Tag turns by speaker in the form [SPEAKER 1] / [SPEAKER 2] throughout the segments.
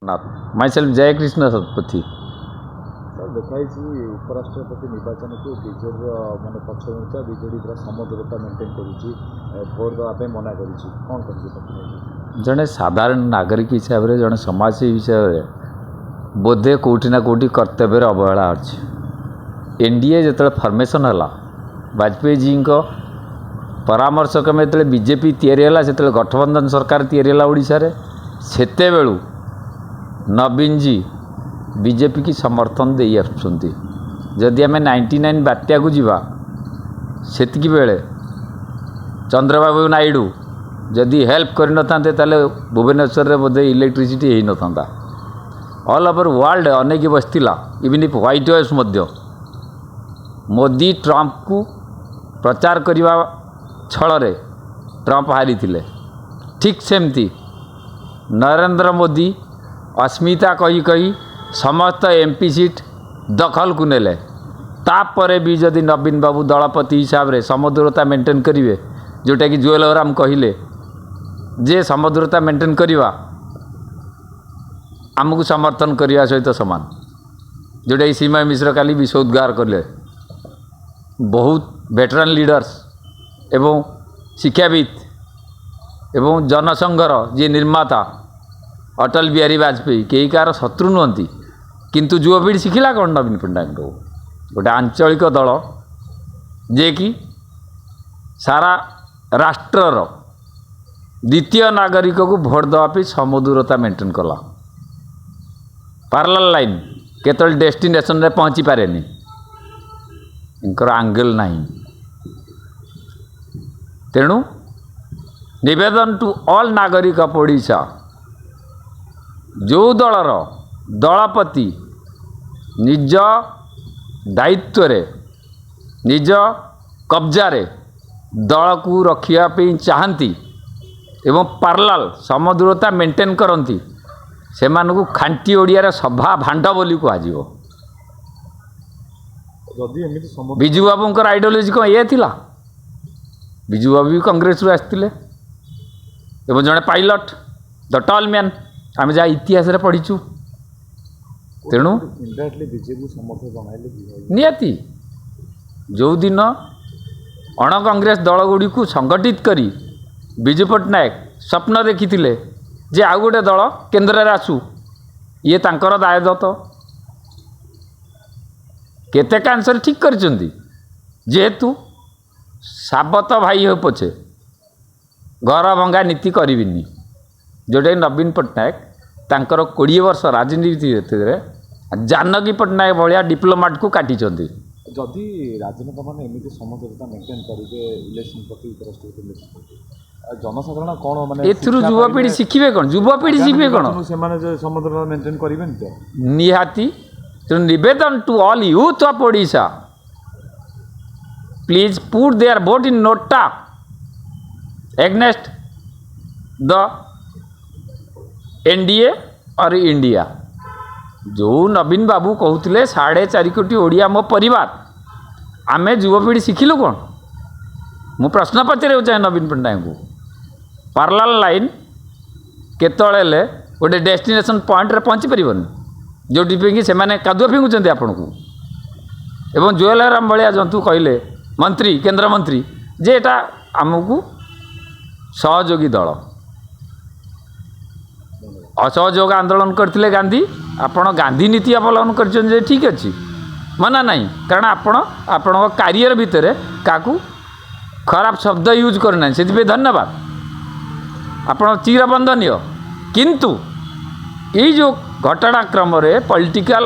[SPEAKER 1] My self Jaikrishna Satpathy.
[SPEAKER 2] Sir देखाई उपराष्ट्रपति निर्वाचन को बीजेडी मान पक्षमुचा बीजेडी पूरा समदूरता मेंटेन कर भोट देवाई मना कर
[SPEAKER 1] जड़े साधारण नागरिक हिसाब से जड़े समाजसेवी हिसाब से बोधे कौटिना कौटि कर्तव्य अवहेला अच्छी। एनडीए जो फर्मेसन है वाजपेयी जी को परामर्श क्रमे जो बीजेपी या से गठबंधन सरकार या ओडिशा रे सेते बेलू नवीन जी बीजेपी की समर्थन दे जदि आम 99 बात्या को जीवा सेतिकी बेले चंद्रबाबू नायडू जदि हेल्प कर नथांते ताले भुवनेश्वर रे बोधे इलेक्ट्रिसिटी हो नथांता। ऑल ओवर वर्ल्ड अनेक बसला even if white house Madhya Modi Trump को प्रचार करने छल ट्रंप हारी थिले। ठीक सेमती नरेंद्र मोदी अस्मिता कही कही समस्त एमपी सीट दखल को नेले। तापर भी जदि नवीन बाबू दलपति हिसाब से समदूरता मेंटेन करेंगे जोटा कि जुएल ओराम कहले जे समदूरता मेंटेन करवा आमको समर्थन करने सहित सामान जोटा कि सीमा मिश्र काली विश्व उद्गार कले। बहुत वेटरान लीडर्स एवं शिक्षाविद एवं जनसंघर जी निर्माता अटल बिहारी वाजपेयी कई कार शत्रु नुहति किंतु युवपीढ़ी शिखला कौन नवीन पट्टनायक गोटे आंचलिक दल जे कि सारा राष्ट्रर द्वितीय नागरिक को भोट देवाई समदूरता मेंटेन कला। पैरेलल लाइन केतल डेस्टिनेशन रे पहुँची पारे इनकर आंगल नहीं। तेणु निवेदन टू ऑल नागरिक ऑफ ओडिशा जो दलर दलपति निज दायित्व रे निज कब्जारे दल को रखापी चाहती एवं पैरेलल समदूरता मेंटेन करती से खांटी ओडिया सभा भांड बोली कहुव। बिजू बाबूंकर आइडियोलॉजी कौन ये थिला? बिजू बाबू भी कांग्रेस रू आसते जड़े पायलट द टॉल मैन आम जहाँ इतिहास रे पढ़ीचु। तेणु निहाती जो दिन अण कांग्रेस दल गुड़ी को संगठित करी बिजू पट्टनायक स्वप्न देखी जे आउ गोटे दल केन्द्र आसू ये तांकर दायदत्त केते आंसर ठीक करचंदी जेहेतु साबत भाई हो पछे घर भंगा नीति करिविनी जोटा नवीन पट्टनायक तांकर 20 वर्ष राजनीति जानकी पट्टनायक भाया डिप्लोमाट को काटी।
[SPEAKER 2] जदि राजनेता मैंने एमती समदूरता मेंटेन करेंगे इलेक्शन प्रति उपराष्ट्रपति जनसाधारण कौन माने
[SPEAKER 1] युवपीढ़ी शिखिबे कौन? युवपीढ़ी शिखिबे कौन?
[SPEAKER 2] से समदूरता मेंटेन करेंगे
[SPEAKER 1] निहाती। तेणु निवेदन to all youth of Odisha please put their vote in NOTA against the NDA और इंडिया। जो नवीन बाबू कहते 4.5 कोटी ओडिया मो परिवार आमे युवपीढ़ी शिखिलु कौन? मु प्रश्न पचारे चाहे नवीन पट्टनायक को पैरेलल लाइन केतले गोटे डेस्टिनेशन पॉइंट रे पहुँची पारन जोटी से कादुआ फिंगुंट आपण को एवं जुएल ओराम भाया जंतु कहले मंत्री केंद्र मंत्री जे एटा आमको सहयोगी दल असहयोग आंदोलन करते गांधी आपण गांधी नीति अवलम्बन कर ठीक अच्छे मना नहीं कारण आपण करियर भितर क्या खराब शब्द यूज करना से धन्यवाद आपण चिरबंदनीय। किंतु ये जो घटनाक्रम पॉलिटिकल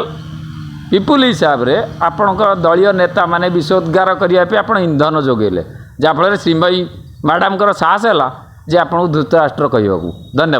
[SPEAKER 1] पीपुल हिसाब से आपण दलीय नेता माने विषोद्गार करने इंधन जोगेले जहाँफल श्रीमयी मैडम साहस है जे आपको धृतराष्ट्र कहवाकू। धन्यवाद।